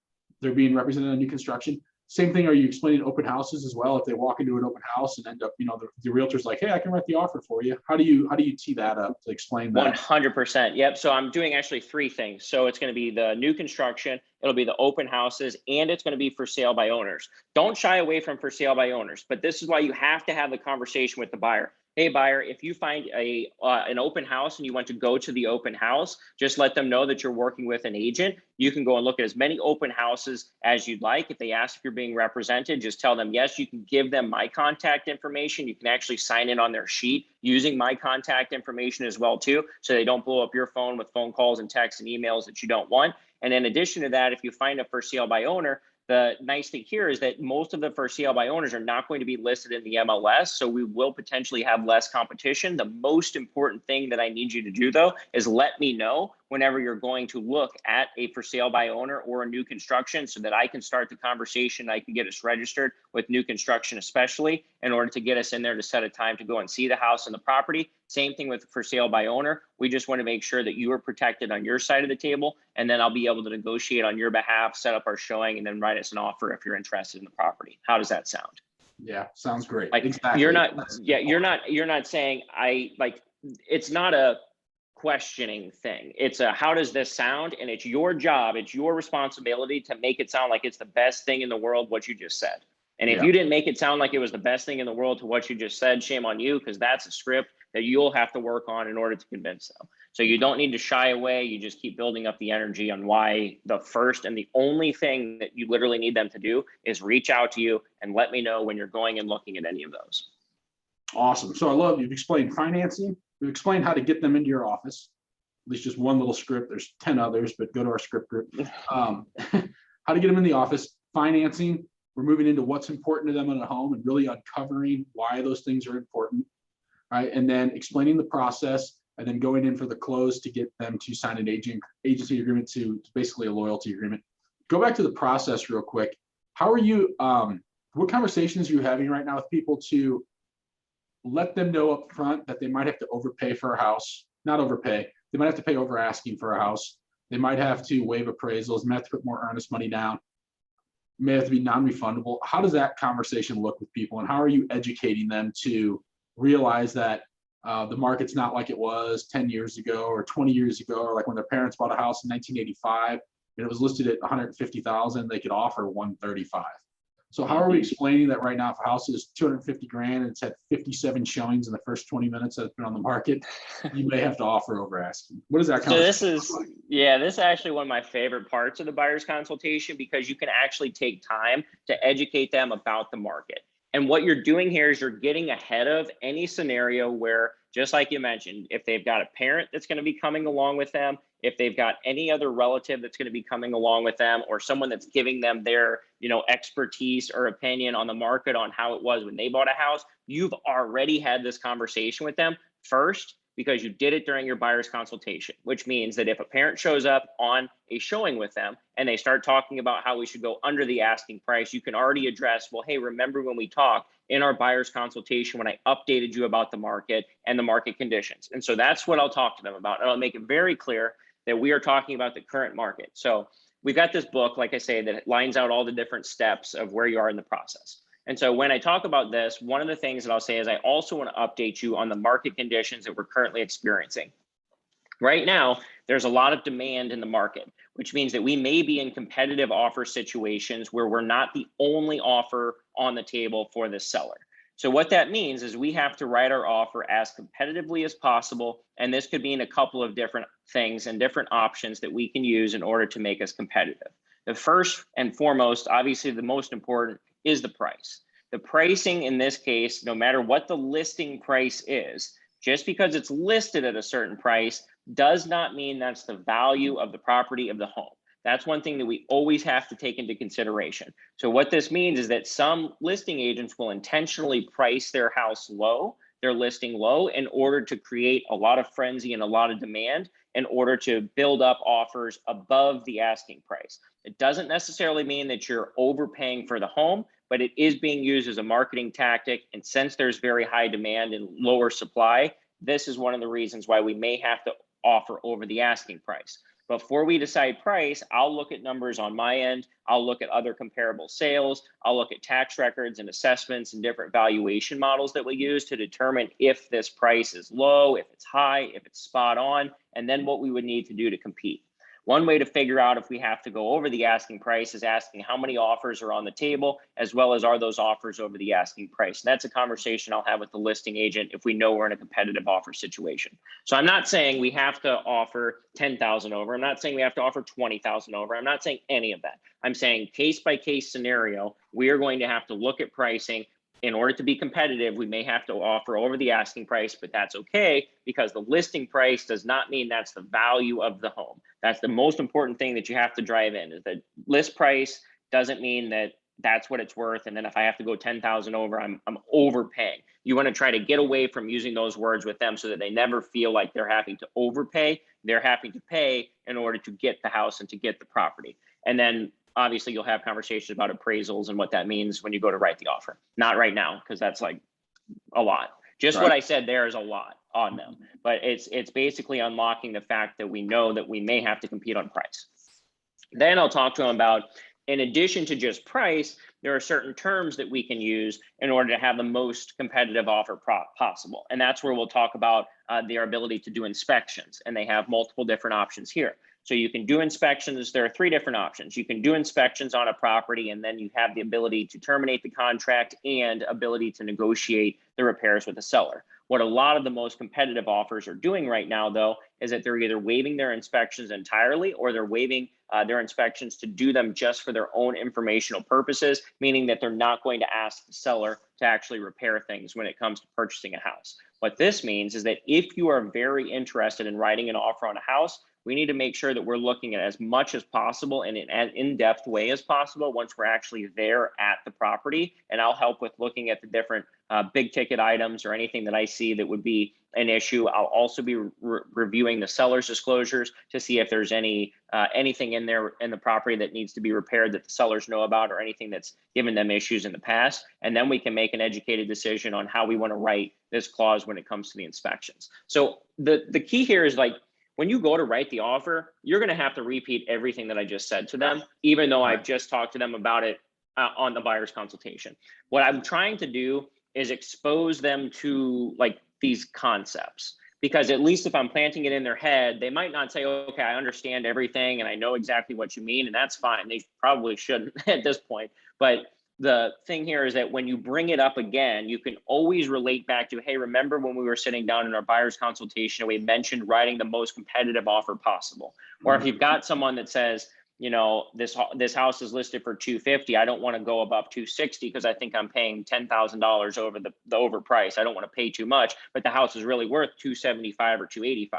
they're being represented on new construction. Same thing, are you explaining open houses as well? If they walk into an open house and end up, the realtor's like, hey, I can write the offer for you. How do you tee that up to explain that? 100%. Yep. So I'm doing actually three things. So it's going to be the new construction, it'll be the open houses, and it's going to be for sale by owners. Don't shy away from for sale by owners, but this is why you have to have the conversation with the buyer. Hey, buyer, if you find an open house and you want to go to the open house, just let them know that you're working with an agent. You can go and look at as many open houses as you'd like. If they ask if you're being represented, just tell them yes. You can give them my contact information. You can actually sign in on their sheet using my contact information as well too, so they don't blow up your phone with phone calls and texts and emails that you don't want. And in addition to that, if you find a for sale by owner, the nice thing here is that most of the for sale by owners are not going to be listed in the MLS, so we will potentially have less competition. The most important thing that I need you to do, though, is let me know whenever you're going to look at a for sale by owner or a new construction, so that I can start the conversation. I can get us registered with new construction, especially in order to get us in there to set a time to go and see the house and the property. Same thing with for sale by owner. We just want to make sure that you are protected on your side of the table, and then I'll be able to negotiate on your behalf, set up our showing, and then write us an offer if you're interested in the property. How does that sound? Yeah, sounds great. Like, exactly. you're not saying it's not a questioning thing. It's a, how does this sound? And it's your job, it's your responsibility to make it sound like it's the best thing in the world, what you just said. And if you didn't make it sound like it was the best thing in the world to what you just said, shame on you, because that's a script that you'll have to work on in order to convince them. So you don't need to shy away. You just keep building up the energy on why the first and the only thing that you literally need them to do is reach out to you and let me know when you're going and looking at any of those. Awesome. So I love you've explained financing. We've explained how to get them into your office. At least just one little script. There's 10 others, but go to our script group. How to get them in the office, financing. We're moving into what's important to them in a home and really uncovering why those things are important. Right. And then explaining the process, and then going in for the close to get them to sign an agency agreement to basically a loyalty agreement. Go back to the process real quick. How are you, what conversations are you having right now with people to let them know up front that they might have to overpay for a house? Not overpay, they might have to pay over asking for a house. They might have to waive appraisals, might have to put more earnest money down, may have to be non-refundable. How does that conversation look with people, and how are you educating them to realize that the market's not like it was 10 years ago or 20 years ago, or like when their parents bought a house in 1985 and it was listed at 150,000, they could offer 135. So how are we explaining that right now, if a house is 250 grand and it's had 57 showings in the first 20 minutes that it's been on the market, you may have to offer over asking? What is that kind So of this is, this is actually one of my favorite parts of the buyer's consultation, because you can actually take time to educate them about the market. And what you're doing here is you're getting ahead of any scenario where, just like you mentioned, if they've got a parent that's going to be coming along with them, if they've got any other relative that's going to be coming along with them, or someone that's giving them their, expertise or opinion on the market on how it was when they bought a house, you've already had this conversation with them first, because you did it during your buyer's consultation, which means that if a parent shows up on a showing with them and they start talking about how we should go under the asking price, you can already address, well, hey, remember when we talked in our buyer's consultation when I updated you about the market and the market conditions? And so that's what I'll talk to them about. And I'll make it very clear that we are talking about the current market. So we've got this book, like I say, that lines out all the different steps of where you are in the process. And so when I talk about this, one of the things that I'll say is I also want to update you on the market conditions that we're currently experiencing. Right now, there's a lot of demand in the market, which means that we may be in competitive offer situations where we're not the only offer on the table for this seller. So what that means is we have to write our offer as competitively as possible. And this could mean a couple of different things and different options that we can use in order to make us competitive. The first and foremost, obviously the most important, is the price. The pricing in this case, no matter what the listing price is, just because it's listed at a certain price does not mean that's the value of the property of the home. That's one thing that we always have to take into consideration. So what this means is that some listing agents will intentionally price their house low, their listing low, in order to create a lot of frenzy and a lot of demand in order to build up offers above the asking price. It doesn't necessarily mean that you're overpaying for the home, but it is being used as a marketing tactic. And since there's very high demand and lower supply, this is one of the reasons why we may have to offer over the asking price. Before we decide price, I'll look at numbers on my end. I'll look at other comparable sales. I'll look at tax records and assessments and different valuation models that we use to determine if this price is low, if it's high, if it's spot on, and then what we would need to do to compete. One way to figure out if we have to go over the asking price is asking how many offers are on the table, as well as are those offers over the asking price. And that's a conversation I'll have with the listing agent if we know we're in a competitive offer situation. So I'm not saying we have to offer 10,000 over. I'm not saying we have to offer 20,000 over. I'm not saying any of that. I'm saying case by case scenario, we are going to have to look at pricing. In order to be competitive, we may have to offer over the asking price, but that's okay because the listing price does not mean that's the value of the home. That's the most important thing that you have to drive in, is that list price doesn't mean that that's what it's worth. And then if I have to go 10,000 over, I'm overpaying. You want to try to get away from using those words with them so that they never feel like they're having to overpay. They're having to pay in order to get the house and to get the property. And then obviously you'll have conversations about appraisals and what that means when you go to write the offer. Not right now, because that's like a lot. Just what I said there is a lot on them, but it's basically unlocking the fact that we know that we may have to compete on price. Then I'll talk to them about, in addition to just price, there are certain terms that we can use in order to have the most competitive offer possible. And that's where we'll talk about their ability to do inspections. And they have multiple different options here. So you can do inspections. There are 3 different options. You can do inspections on a property, and then you have the ability to terminate the contract and ability to negotiate the repairs with the seller. What a lot of the most competitive offers are doing right now, though, is that they're either waiving their inspections entirely, or they're waiving their inspections to do them just for their own informational purposes, meaning that they're not going to ask the seller to actually repair things when it comes to purchasing a house. What this means is that if you are very interested in writing an offer on a house, we need to make sure that we're looking at as much as possible in an in-depth way as possible once we're actually there at the property. And I'll help with looking at the different big ticket items or anything that I see that would be an issue. I'll also be reviewing the seller's disclosures to see if there's anything in there in the property that needs to be repaired that the sellers know about, or anything that's given them issues in the past. And then we can make an educated decision on how we want to write this clause when it comes to the inspections. So the key here is, like, when you go to write the offer, you're going to have to repeat everything that I just said to them, even though I've just talked to them about it on the buyer's consultation. What I'm trying to do is expose them to, like, these concepts, because at least if I'm planting it in their head, they might not say, okay, I understand everything and I know exactly what you mean, and that's fine. They probably shouldn't at this point. But the thing here is that when you bring it up again, you can always relate back to, hey, remember when we were sitting down in our buyer's consultation and we mentioned writing the most competitive offer possible? Or if you've got someone that says, you know, this house is listed for $250. I don't want to go above $260 because I think I'm paying $10,000 over the overprice. I don't want to pay too much, but the house is really worth $275 or $285.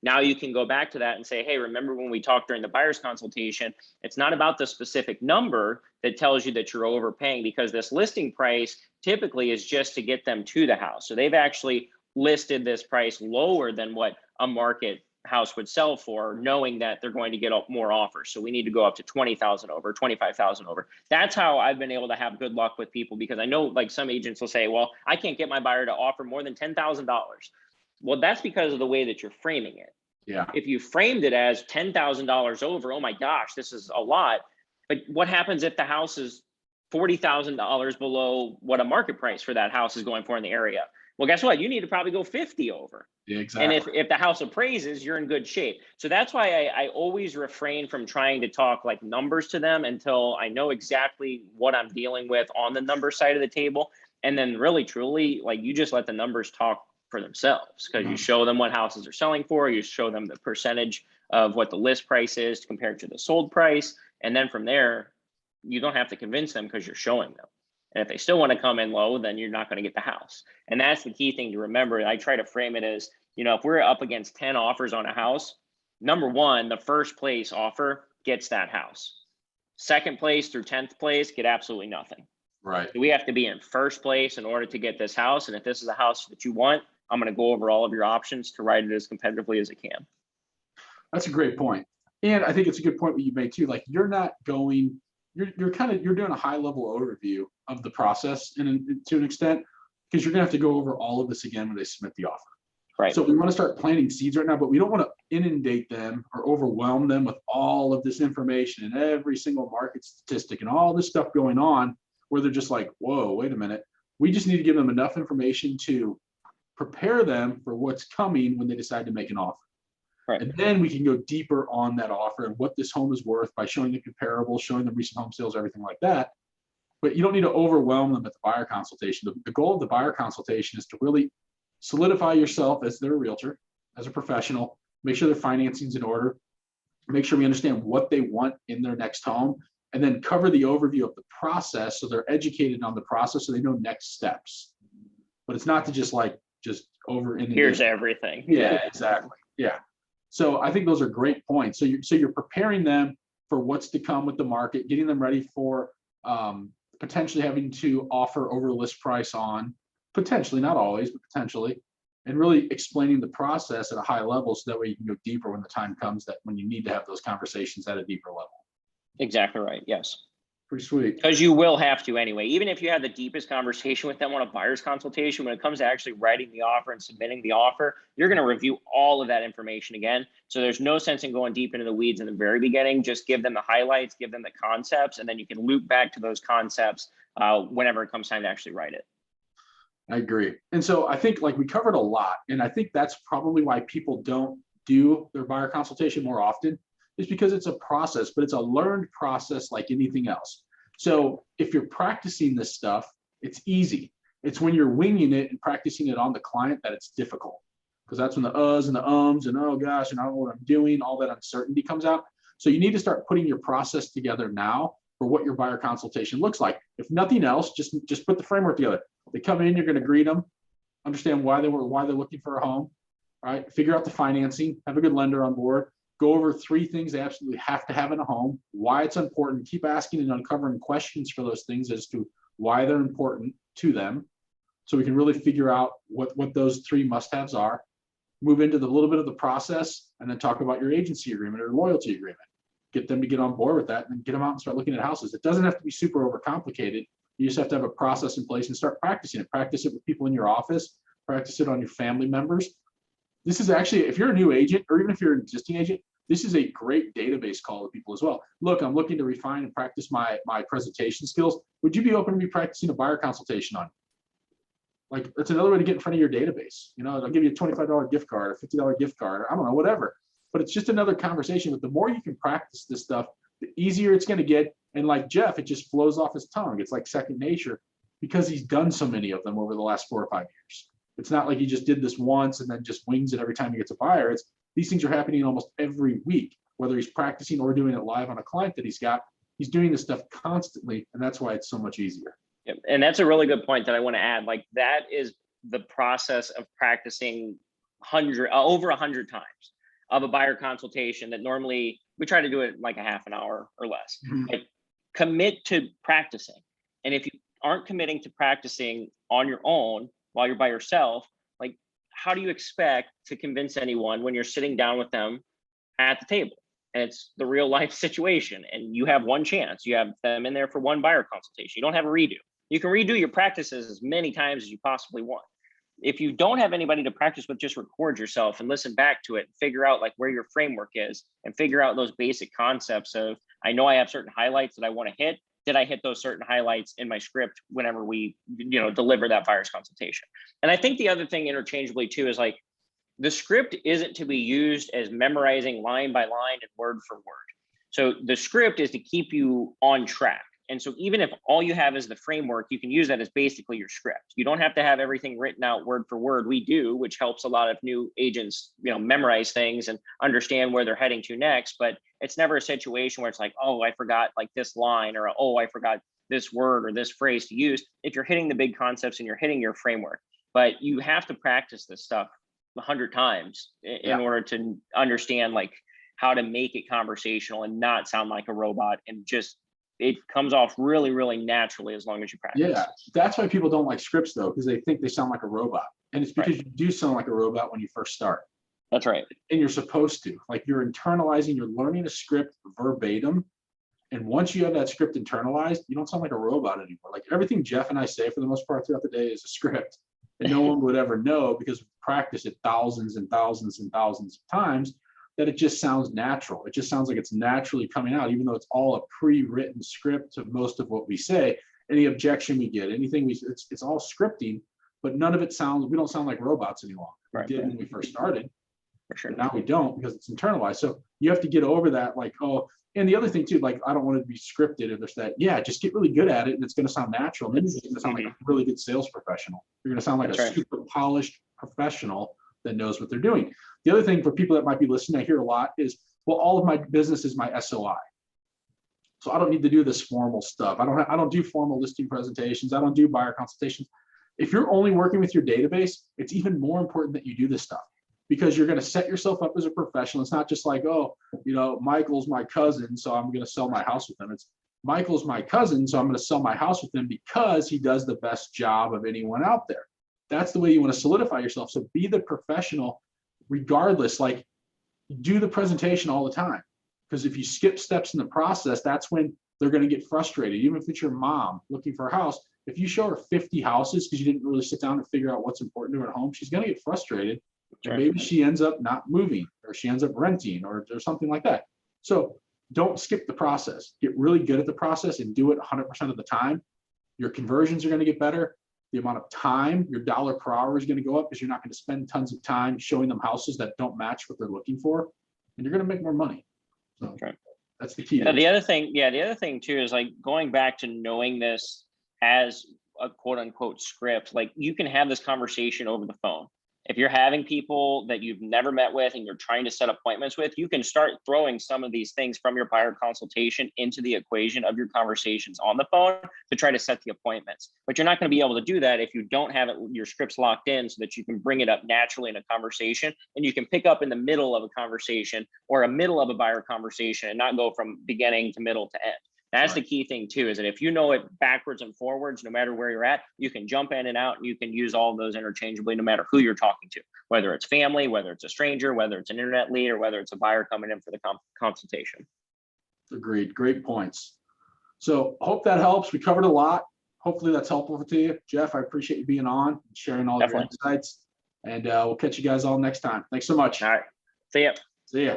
Now you can go back to that and say, hey, remember when we talked during the buyer's consultation? It's not about the specific number that tells you that you're overpaying, because this listing price typically is just to get them to the house. So they've actually listed this price lower than what a market house would sell for, knowing that they're going to get more offers. So we need to go up to 20,000 over, 25,000 over. That's how I've been able to have good luck with people, because I know, like, some agents will say, well, I can't get my buyer to offer more than $10,000. Well, that's because of the way that you're framing it. Yeah. If you framed it as $10,000 over, oh my gosh, this is a lot. But what happens if the house is $40,000 below what a market price for that house is going for in the area? Well, guess what? You need to probably go 50 over. Yeah, exactly. And if the house appraises, you're in good shape. So that's why I always refrain from trying to talk like numbers to them until I know exactly what I'm dealing with on the number side of the table. And then really, truly, like, you just let the numbers talk for themselves, because you show them what houses are selling for, you show them the percentage of what the list price is compared to the sold price. And then from there, you don't have to convince them because you're showing them. And if they still want to come in low, then you're not going to get the house. And that's the key thing to remember. I try to frame it as, you know, if we're up against 10 offers on a house, number one, the first place offer gets that house. Second place through 10th place get absolutely nothing. Right. We have to be in first place in order to get this house. And if this is a house that you want, I'm going to go over all of your options to write it as competitively as it can. That's a great point. And I think it's a good point that you made too. Like, you're not going, you're doing a high level overview of the process and to an extent, because you're going to have to go over all of this again when they submit the offer. Right. So we want to start planting seeds right now, but we don't want to inundate them or overwhelm them with all of this information and every single market statistic and all this stuff going on where they're just like, whoa, wait a minute. We just need to give them enough information to prepare them for what's coming when they decide to make an offer. Right. And then we can go deeper on that offer and what this home is worth by showing the comparables, showing them recent home sales, everything like that. But you don't need to overwhelm them at the buyer consultation. The goal of the buyer consultation is to really solidify yourself as their realtor, as a professional, make sure their financing's in order, make sure we understand what they want in their next home, and then cover the overview of the process so they're educated on the process so they know next steps. But it's not to just over in here's everything. Yeah, exactly. Yeah. So I think those are great points. So you're preparing them for what's to come with the market, getting them ready for potentially having to offer over list price on, potentially, not always, but potentially, and really explaining the process at a high level so that way you can go deeper when the time comes that when you need to have those conversations at a deeper level. Exactly right. Yes. Pretty sweet. Because you will have to anyway, even if you had the deepest conversation with them on a buyer's consultation, when it comes to actually writing the offer and submitting the offer, you're going to review all of that information again. So there's no sense in going deep into the weeds in the very beginning. Just give them the highlights, give them the concepts, and then you can loop back to those concepts whenever it comes time to actually write it. I agree. And so I think like we covered a lot, and I think that's probably why people don't do their buyer consultation more often, is because it's a process, but it's a learned process like anything else. So if you're practicing this stuff, it's easy. It's when you're winging it and practicing it on the client that it's difficult, because that's when the uhs and the ums and oh gosh, and I don't know what I'm doing, all that uncertainty comes out. So you need to start putting your process together now for what your buyer consultation looks like. If nothing else, just put the framework together. They come in, you're going to greet them, understand why they're looking for a home, all right? Figure out the financing, have a good lender on board, go over 3 things they absolutely have to have in a home, why it's important, keep asking and uncovering questions for those things as to why they're important to them, so we can really figure out what those 3 must-haves are, move into the little bit of the process, and then talk about your agency agreement or loyalty agreement. Get them to get on board with that and then get them out and start looking at houses. It doesn't have to be super overcomplicated. You just have to have a process in place and start practicing it. Practice it with people in your office, practice it on your family members. This is actually, if you're a new agent or even if you're an existing agent, this is a great database call to people as well. Look, I'm looking to refine and practice my presentation skills. Would you be open to me practicing a buyer consultation on? Like, that's another way to get in front of your database. You know, I'll give you a $25 gift card, a $50 gift card, or I don't know, whatever. But it's just another conversation. But the more you can practice this stuff, the easier it's going to get. And like Jeff, it just flows off his tongue. It's like second nature because he's done so many of them over the last 4 or 5 years. It's not like he just did this once and then just wings it every time he gets a buyer. It's these things are happening almost every week, whether he's practicing or doing it live on a client that he's got. He's doing this stuff constantly, and that's why it's so much easier. Yep. And that's a really good point that I want to add. Like, that is the process of practicing over 100 times of a buyer consultation that normally we try to do it like a half an hour or less. Like, commit to practicing. And if you aren't committing to practicing on your own while you're by yourself, like, how do you expect to convince anyone when you're sitting down with them at the table and it's the real life situation and you have one chance? You have them in there for one buyer consultation. You don't have a redo. You can redo your practices as many times as you possibly want. If you don't have anybody to practice with, just record yourself and listen back to it and figure out like where your framework is and figure out those basic concepts of, I know I have certain highlights that I want to hit. Did I hit those certain highlights in my script whenever we, deliver that buyer's consultation? And I think the other thing interchangeably too is like, the script isn't to be used as memorizing line by line and word for word. So the script is to keep you on track. And so even if all you have is the framework, you can use that as basically your script. You don't have to have everything written out word for word. We do, which helps a lot of new agents, memorize things and understand where they're heading to next. But it's never a situation where it's like, oh, I forgot like this line, or oh, I forgot this word or this phrase to use. If you're hitting the big concepts and you're hitting your framework, but you have to practice this stuff 100 times in order to understand like how to make it conversational and not sound like a robot, and just it comes off really, really naturally as long as you practice. Yeah, that's why people don't like scripts though, because they think they sound like a robot. And it's because you do sound like a robot when you first start. That's right. And you're supposed to. Like, you're internalizing, you're learning a script verbatim. And once you have that script internalized, you don't sound like a robot anymore. Like, everything Jeff and I say for the most part throughout the day is a script. And no one would ever know, because we practice it thousands and thousands and thousands of times, that it just sounds natural. It just sounds like it's naturally coming out, even though it's all a pre-written script to most of what we say. Any objection we get, anything it's all scripting, but none of it sounds, we don't sound like robots any longer. We did when we first started. For sure. But now we don't, because it's internalized. So you have to get over that, like, oh, and the other thing too, like, I don't want it to be scripted. If there's that, just get really good at it and it's going to sound natural. And then you're going to sound like a really good sales professional. You're going to sound like a super polished professional that knows what they're doing. The other thing for people that might be listening, I hear a lot is, well, all of my business is my SOI. So I don't need to do this formal stuff. I don't do formal listing presentations. I don't do buyer consultations. If you're only working with your database, it's even more important that you do this stuff, because you're going to set yourself up as a professional. It's not just like, oh, Michael's my cousin, so I'm going to sell my house with him. It's Michael's my cousin, so I'm going to sell my house with him because he does the best job of anyone out there. That's the way you want to solidify yourself. So be the professional regardless, like do the presentation all the time. Because if you skip steps in the process, that's when they're going to get frustrated. Even if it's your mom looking for a house, if you show her 50 houses because you didn't really sit down and figure out what's important to her at home, she's going to get frustrated. Sure. And maybe she ends up not moving, or she ends up renting, or something like that. So don't skip the process. Get really good at the process and do it 100% of the time. Your conversions are going to get better. The amount of time, your dollar per hour is going to go up because you're not going to spend tons of time showing them houses that don't match what they're looking for, and you're going to make more money. So that's the key. The other thing too is like going back to knowing this as a quote unquote script. Like you can have this conversation over the phone. If you're having people that you've never met with and you're trying to set appointments with, you can start throwing some of these things from your buyer consultation into the equation of your conversations on the phone to try to set the appointments. But you're not going to be able to do that if you don't have your scripts locked in so that you can bring it up naturally in a conversation, and you can pick up in the middle of a conversation or a middle of a buyer conversation and not go from beginning to middle to end. That's the key thing too, is that if you know it backwards and forwards, no matter where you're at, you can jump in and out, and you can use all of those interchangeably, no matter who you're talking to, whether it's family, whether it's a stranger, whether it's an internet lead, or whether it's a buyer coming in for the consultation. Agreed. Great points. So hope that helps. We covered a lot. Hopefully that's helpful to you. Jeff, I appreciate you being on and sharing all your insights. And we'll catch you guys all next time. Thanks so much. All right. See ya. See ya.